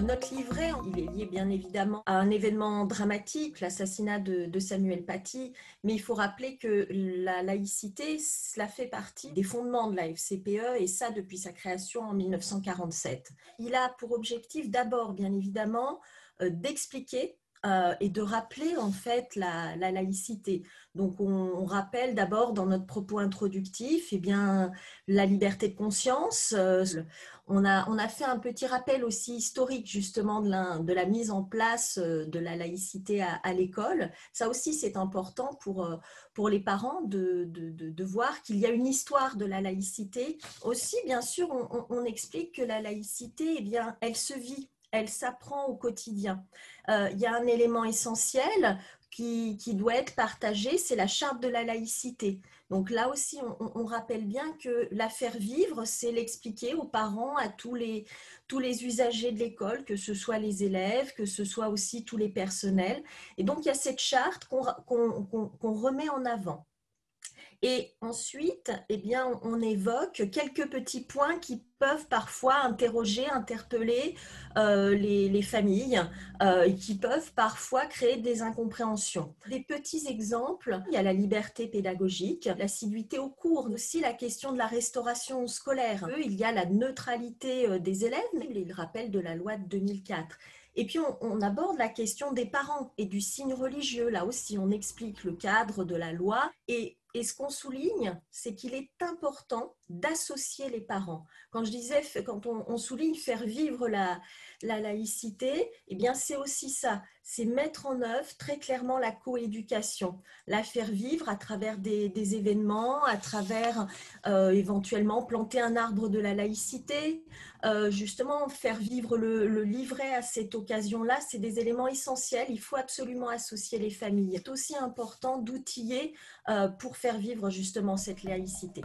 Notre livret, il est lié bien évidemment à un événement dramatique, l'assassinat de Samuel Paty, mais il faut rappeler que la laïcité, cela fait partie des fondements de la FCPE et ça depuis sa création en 1947. Il a pour objectif d'abord, bien évidemment, d'expliquer et de rappeler en fait la laïcité. Donc on rappelle d'abord dans notre propos introductif eh bien, la liberté de conscience. On a fait un petit rappel aussi historique justement de la mise en place de la laïcité à l'école. Ça aussi c'est important pour les parents de voir qu'il y a une histoire de la laïcité. Aussi bien sûr on explique que la laïcité eh bien, elle se vit. Elle s'apprend au quotidien. Il y a un élément essentiel qui doit être partagé, c'est la charte de la laïcité. Donc là aussi, on rappelle bien que la faire vivre, c'est l'expliquer aux parents, à tous les usagers de l'école, que ce soit les élèves, que ce soit aussi tous les personnels. Et donc, il y a cette charte qu'on remet en avant. Et ensuite, eh bien, on évoque quelques petits points qui peuvent parfois interroger, interpeller les familles et qui peuvent parfois créer des incompréhensions. Des petits exemples, il y a la liberté pédagogique, l'assiduité au cours, aussi la question de la restauration scolaire. Il y a la neutralité des élèves, les rappels de la loi de 2004. Et puis on aborde la question des parents et du signe religieux. Là aussi, on explique le cadre de la loi et ce qu'on souligne, c'est qu'il est important d'associer les parents. Quand je disais, quand on souligne faire vivre la laïcité, eh bien c'est aussi ça, c'est mettre en œuvre très clairement la coéducation, la faire vivre à travers des événements, à travers éventuellement planter un arbre de la laïcité, justement faire vivre le livret à cette occasion-là, c'est des éléments essentiels, il faut absolument associer les familles. C'est aussi important d'outiller pour faire vivre justement cette laïcité.